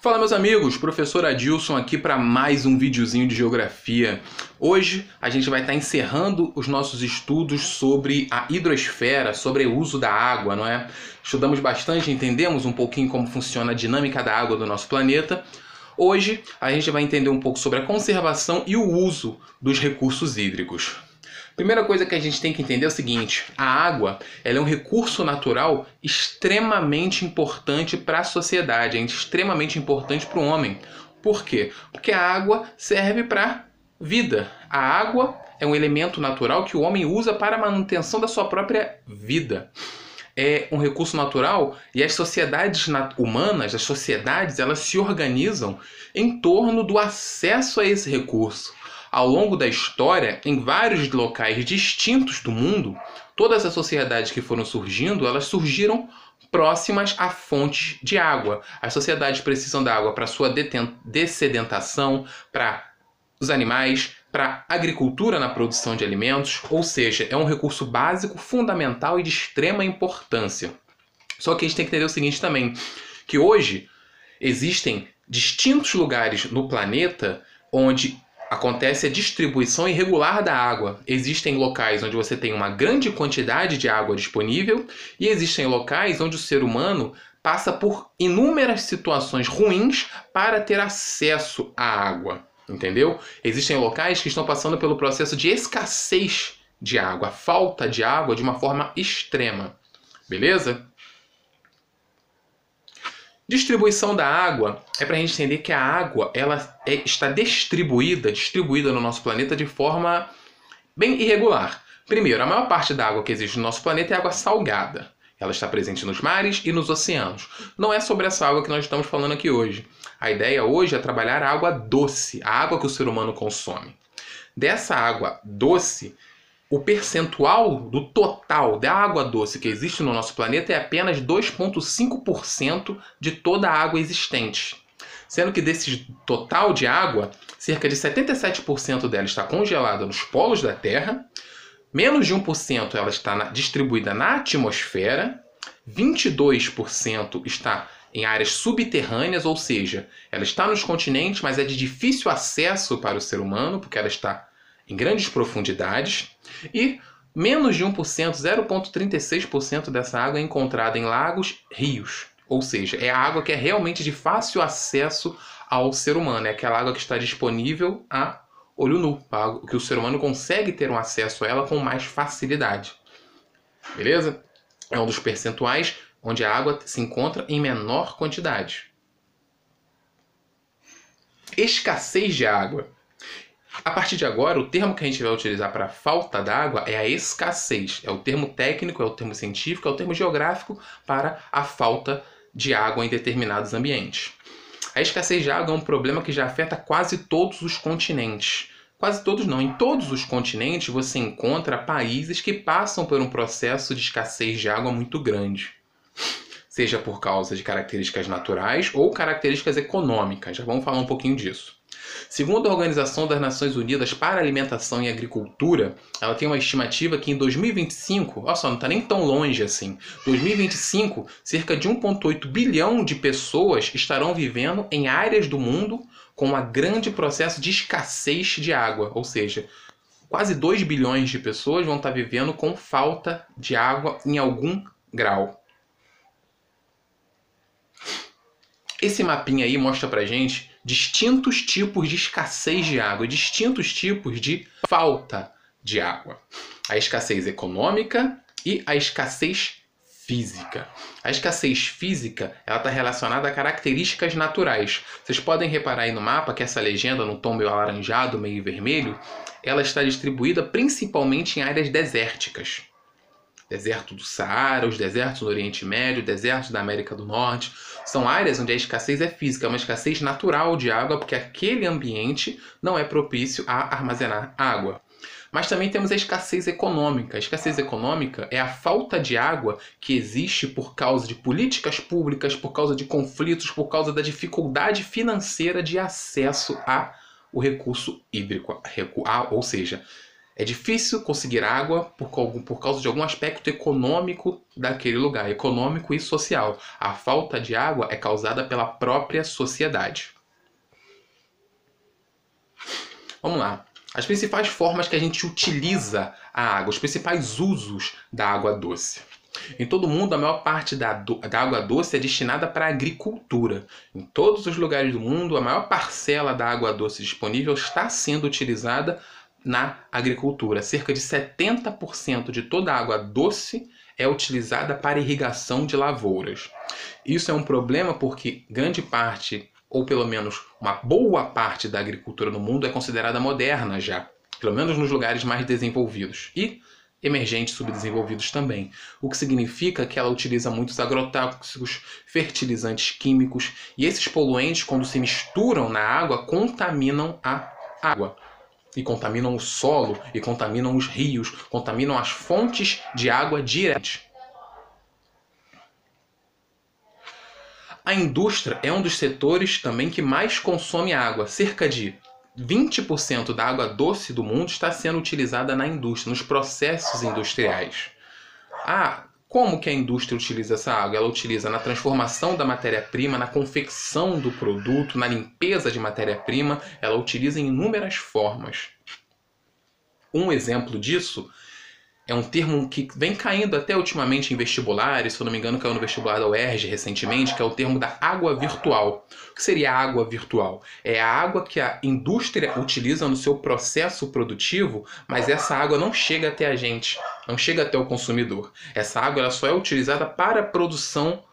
Fala meus amigos, professor Adilson aqui para mais um videozinho de geografia. Hoje a gente vai estar encerrando os nossos estudos sobre a hidrosfera, sobre o uso da água, não é? Estudamos bastante, entendemos um pouquinho como funciona a dinâmica da água do nosso planeta. Hoje a gente vai entender um pouco sobre a conservação e o uso dos recursos hídricos. Primeira coisa que a gente tem que entender é o seguinte: a água ela é um recurso natural extremamente importante para a sociedade, é extremamente importante para o homem. Por quê? Porque a água serve para vida. A água é um elemento natural que o homem usa para a manutenção da sua própria vida. É um recurso natural e as sociedades humanas, as sociedades, elas se organizam em torno do acesso a esse recurso. Ao longo da história, em vários locais distintos do mundo, todas as sociedades que foram surgindo, elas surgiram próximas a fontes de água. As sociedades precisam da água para sua dessedentação, para os animais, para a agricultura na produção de alimentos, ou seja, é um recurso básico, fundamental e de extrema importância. Só que a gente tem que entender o seguinte também, que hoje existem distintos lugares no planeta onde acontece a distribuição irregular da água. Existem locais onde você tem uma grande quantidade de água disponível e existem locais onde o ser humano passa por inúmeras situações ruins para ter acesso à água. Entendeu? Existem locais que estão passando pelo processo de escassez de água, falta de água de uma forma extrema. Beleza? Distribuição da água é para a gente entender que a água está distribuída no nosso planeta de forma bem irregular. Primeiro, a maior parte da água que existe no nosso planeta é água salgada. Ela está presente nos mares e nos oceanos. Não é sobre essa água que nós estamos falando aqui hoje. A ideia hoje é trabalhar a água doce, a água que o ser humano consome. Dessa água doce, o percentual do total da água doce que existe no nosso planeta é apenas 2,5% de toda a água existente. Sendo que desse total de água, cerca de 77% dela está congelada nos polos da Terra, menos de 1% ela está distribuída na atmosfera, 22% está em áreas subterrâneas, ou seja, ela está nos continentes, mas é de difícil acesso para o ser humano, porque ela está em grandes profundidades, e menos de 1%, 0,36% dessa água é encontrada em lagos, rios. Ou seja, é a água que é realmente de fácil acesso ao ser humano, é aquela água que está disponível a olho nu, que o ser humano consegue ter um acesso a ela com mais facilidade. Beleza? É um dos percentuais onde a água se encontra em menor quantidade. Escassez de água. A partir de agora, o termo que a gente vai utilizar para a falta d'água é a escassez. É o termo técnico, é o termo científico, é o termo geográfico para a falta de água em determinados ambientes. A escassez de água é um problema que já afeta quase todos os continentes. Quase todos não, em todos os continentes você encontra países que passam por um processo de escassez de água muito grande. Seja por causa de características naturais ou características econômicas. Já vamos falar um pouquinho disso. Segundo a Organização das Nações Unidas para a Alimentação e Agricultura, ela tem uma estimativa que em 2025, olha só, não está nem tão longe assim, 2025, cerca de 1,8 bilhão de pessoas estarão vivendo em áreas do mundo com um grande processo de escassez de água, ou seja, quase 2 bilhões de pessoas vão estar vivendo com falta de água em algum grau. Esse mapinha aí mostra pra gente distintos tipos de escassez de água, distintos tipos de falta de água. A escassez econômica e a escassez física. A escassez física está relacionada a características naturais. Vocês podem reparar aí no mapa que essa legenda, no tom meio alaranjado, meio vermelho, ela está distribuída principalmente em áreas desérticas. Deserto do Saara, os desertos do Oriente Médio, desertos da América do Norte. São áreas onde a escassez é física, é uma escassez natural de água, porque aquele ambiente não é propício a armazenar água. Mas também temos a escassez econômica. A escassez econômica é a falta de água que existe por causa de políticas públicas, por causa de conflitos, por causa da dificuldade financeira de acesso ao recurso hídrico. Ou seja, É difícil conseguir água por causa de algum aspecto econômico daquele lugar, econômico e social. A falta de água é causada pela própria sociedade. Vamos lá. As principais formas que a gente utiliza a água, os principais usos da água doce. Em todo o mundo, a maior parte da água doce é destinada para a agricultura. Em todos os lugares do mundo, a maior parcela da água doce disponível está sendo utilizada na agricultura. Cerca de 70% de toda a água doce é utilizada para irrigação de lavouras. Isso é um problema porque grande parte, ou pelo menos uma boa parte da agricultura no mundo é considerada moderna já, pelo menos nos lugares mais desenvolvidos e emergentes subdesenvolvidos também, o que significa que ela utiliza muitos agrotóxicos, fertilizantes químicos, e esses poluentes, quando se misturam na água, contaminam a água. E contaminam o solo, e contaminam os rios, contaminam as fontes de água diretas. A indústria é um dos setores também que mais consome água. Cerca de 20% da água doce do mundo está sendo utilizada na indústria, nos processos industriais. Como que a indústria utiliza essa água? Ela utiliza na transformação da matéria-prima, na confecção do produto, na limpeza de matéria-prima. Ela utiliza em inúmeras formas. Um exemplo disso é um termo que vem caindo até ultimamente em vestibulares, se eu não me engano caiu no vestibular da UERJ recentemente, que é o termo da água virtual. O que seria a água virtual? É a água que a indústria utiliza no seu processo produtivo, mas essa água não chega até a gente, não chega até o consumidor. Essa água ela só é utilizada para a produção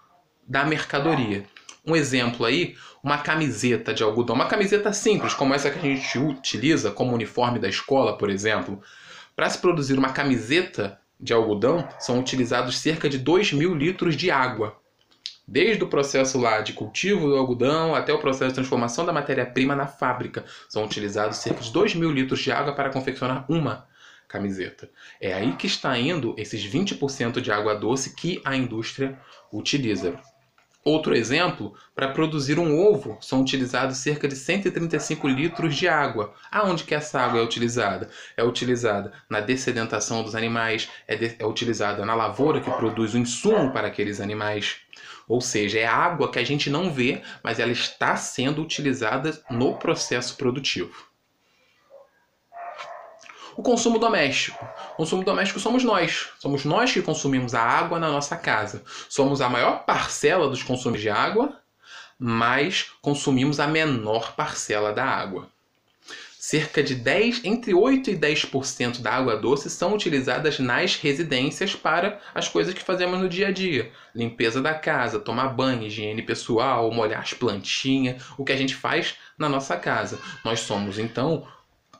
da mercadoria. Um exemplo aí, uma camiseta de algodão, uma camiseta simples, como essa que a gente utiliza como uniforme da escola, por exemplo. Para se produzir uma camiseta de algodão, são utilizados cerca de 2.000 litros de água. Desde o processo lá de cultivo do algodão até o processo de transformação da matéria-prima na fábrica, são utilizados cerca de 2.000 litros de água para confeccionar uma camiseta. É aí que está indo esses 20% de água doce que a indústria utiliza. Outro exemplo, para produzir um ovo, são utilizados cerca de 135 litros de água. Aonde que essa água é utilizada? É utilizada na dessedentação dos animais, é utilizada na lavoura que produz o insumo para aqueles animais. Ou seja, é água que a gente não vê, mas ela está sendo utilizada no processo produtivo. O consumo doméstico. O consumo doméstico somos nós. Somos nós que consumimos a água na nossa casa. Somos a maior parcela dos consumos de água, mas consumimos a menor parcela da água. Cerca de entre 8% e 10% da água doce são utilizadas nas residências para as coisas que fazemos no dia a dia. Limpeza da casa, tomar banho, higiene pessoal, molhar as plantinhas, o que a gente faz na nossa casa. Nós somos, então,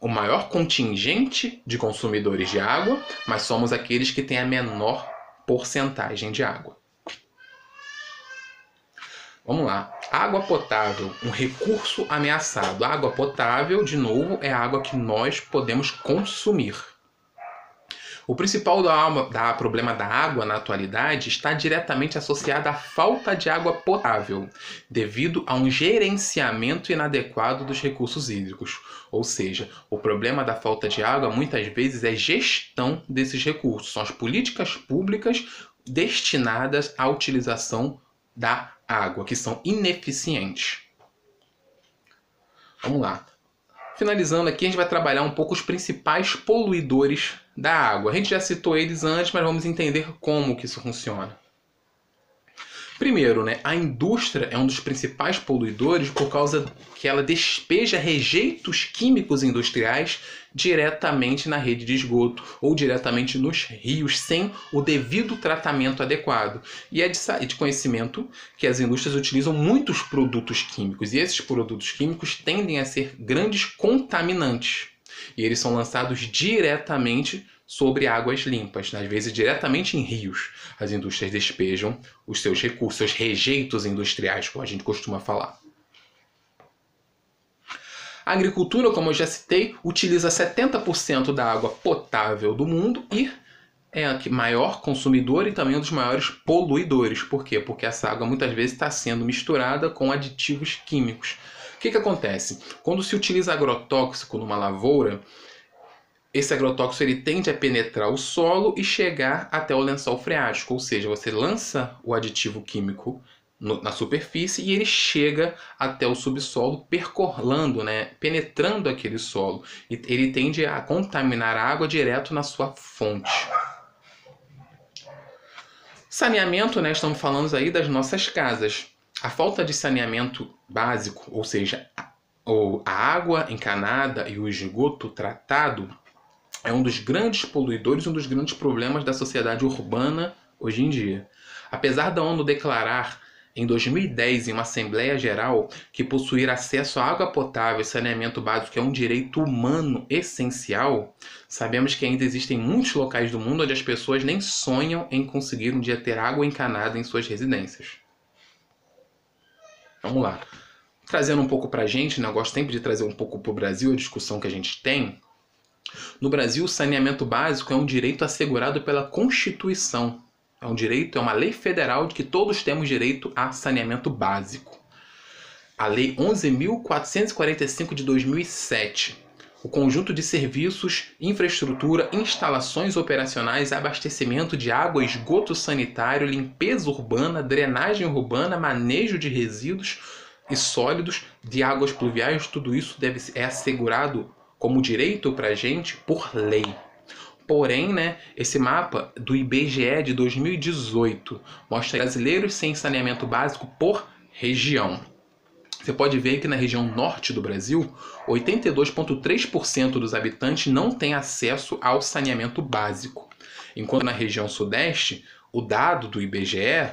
o maior contingente de consumidores de água, mas somos aqueles que têm a menor porcentagem de água. Vamos lá. Água potável, um recurso ameaçado. A água potável, de novo, é a água que nós podemos consumir. O principal problema da água na atualidade está diretamente associado à falta de água potável, devido a um gerenciamento inadequado dos recursos hídricos. Ou seja, o problema da falta de água muitas vezes é gestão desses recursos. São as políticas públicas destinadas à utilização da água, que são ineficientes. Vamos lá. Finalizando aqui, a gente vai trabalhar um pouco os principais poluidores da água. A gente já citou eles antes, mas vamos entender como que isso funciona. Primeiro, a indústria é um dos principais poluidores por causa que ela despeja rejeitos químicos industriais diretamente na rede de esgoto ou diretamente nos rios sem o devido tratamento adequado. E é de conhecimento que as indústrias utilizam muitos produtos químicos e esses produtos químicos tendem a ser grandes contaminantes. E eles são lançados diretamente sobre águas limpas, às vezes diretamente em rios. As indústrias despejam os seus recursos, seus rejeitos industriais, como a gente costuma falar. A agricultura, como eu já citei, utiliza 70% da água potável do mundo e é a maior consumidora e também um dos maiores poluidores. Por quê? Porque essa água muitas vezes está sendo misturada com aditivos químicos. O que acontece? Quando se utiliza agrotóxico numa lavoura, Esse agrotóxico ele tende a penetrar o solo e chegar até o lençol freático, ou seja, você lança o aditivo químico na superfície e ele chega até o subsolo, percorrendo, né, penetrando aquele solo. E ele tende a contaminar a água direto na sua fonte. Saneamento, né, estamos falando aí das nossas casas. A falta de saneamento básico, ou seja, a água encanada e o esgoto tratado, é um dos grandes poluidores, um dos grandes problemas da sociedade urbana hoje em dia. Apesar da ONU declarar em 2010, em uma Assembleia Geral, que possuir acesso à água potável e saneamento básico é um direito humano essencial, sabemos que ainda existem muitos locais do mundo onde as pessoas nem sonham em conseguir um dia ter água encanada em suas residências. Vamos lá. Trazendo um pouco pra gente, né? Eu gosto sempre de trazer um pouco pro Brasil a discussão que a gente tem. No Brasil, o saneamento básico é um direito assegurado pela Constituição. É um direito, é uma lei federal de que todos temos direito a saneamento básico. A Lei 11.445 de 2007. O conjunto de serviços, infraestrutura, instalações operacionais, abastecimento de água, esgoto sanitário, limpeza urbana, drenagem urbana, manejo de resíduos e sólidos, de águas pluviais, tudo isso é assegurado como direito para a gente por lei. Porém, né, esse mapa do IBGE de 2018 mostra brasileiros sem saneamento básico por região. Você pode ver que na região norte do Brasil, 82,3% dos habitantes não têm acesso ao saneamento básico. Enquanto na região sudeste, o dado do IBGE,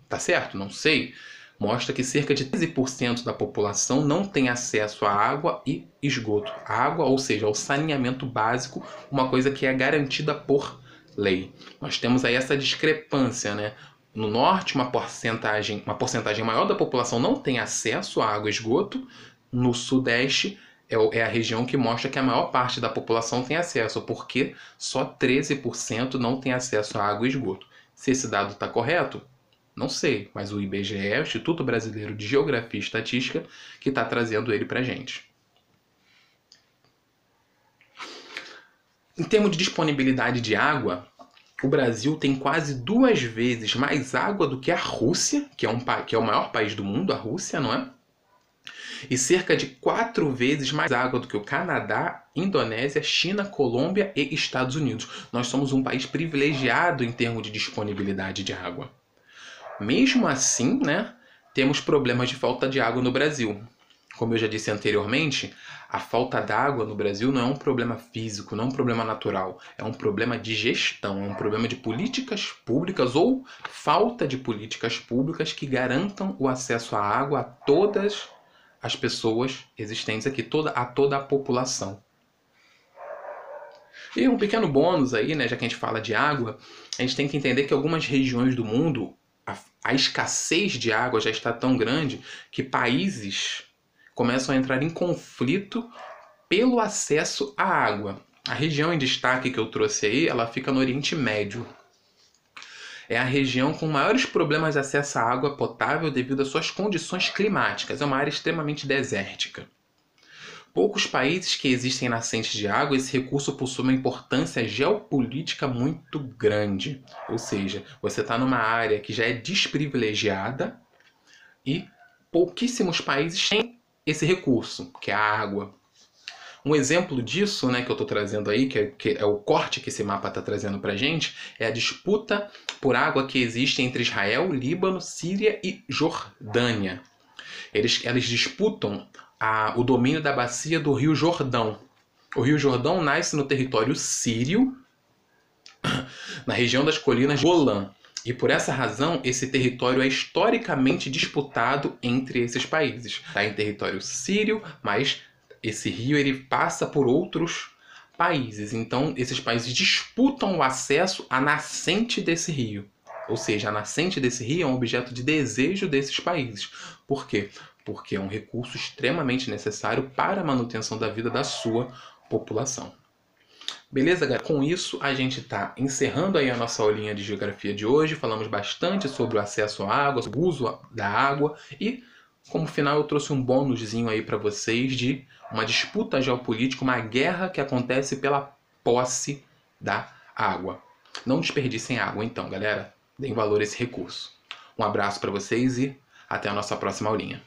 tá certo? Não sei, mostra que cerca de 13% da população não tem acesso à água e esgoto. A água, ou seja, ao saneamento básico, uma coisa que é garantida por lei. Nós temos aí essa discrepância, né? No norte, uma porcentagem maior da população não tem acesso à água e esgoto. No sudeste, é a região que mostra que a maior parte da população tem acesso, porque só 13% não tem acesso à água e esgoto. Se esse dado está correto, não sei, mas o IBGE, o Instituto Brasileiro de Geografia e Estatística, que está trazendo ele para a gente. Em termos de disponibilidade de água, o Brasil tem quase 2 vezes mais água do que a Rússia, que é o maior país do mundo, a Rússia, não é? E cerca de 4 vezes mais água do que o Canadá, Indonésia, China, Colômbia e Estados Unidos. Nós somos um país privilegiado em termos de disponibilidade de água. Mesmo assim, né, temos problemas de falta de água no Brasil. Como eu já disse anteriormente, a falta d'água no Brasil não é um problema físico, não é um problema natural. É um problema de gestão, é um problema de políticas públicas ou falta de políticas públicas que garantam o acesso à água a todas as pessoas existentes aqui, a toda a população. E um pequeno bônus aí, né, já que a gente fala de água, a gente tem que entender que algumas regiões do mundo a escassez de água já está tão grande que países começam a entrar em conflito pelo acesso à água. A região em destaque que eu trouxe aí, ela fica no Oriente Médio. É a região com maiores problemas de acesso à água potável devido às suas condições climáticas. É uma área extremamente desértica. Poucos países que existem nascentes de água, esse recurso possui uma importância geopolítica muito grande. Ou seja, você está numa área que já é desprivilegiada e pouquíssimos países têm esse recurso, que é a água. Um exemplo disso, né, que eu estou trazendo aí, que é o corte que esse mapa está trazendo para a gente, é a disputa por água que existe entre Israel, Líbano, Síria e Jordânia. Eles disputam o domínio da bacia do Rio Jordão. O Rio Jordão nasce no território sírio, na região das colinas de Golã. E por essa razão, esse território é historicamente disputado entre esses países. Está em território sírio, mas esse rio ele passa por outros países. Então, esses países disputam o acesso à nascente desse rio. Ou seja, a nascente desse rio é um objeto de desejo desses países. Por quê? Porque é um recurso extremamente necessário para a manutenção da vida da sua população. Beleza, galera? Com isso, a gente está encerrando aí a nossa aulinha de geografia de hoje. Falamos bastante sobre o acesso à água, sobre o uso da água e, como final, eu trouxe um bônusinho aí para vocês de uma disputa geopolítica, uma guerra que acontece pela posse da água. Não desperdicem água então, galera. Deem valor a esse recurso. Um abraço para vocês e até a nossa próxima aulinha.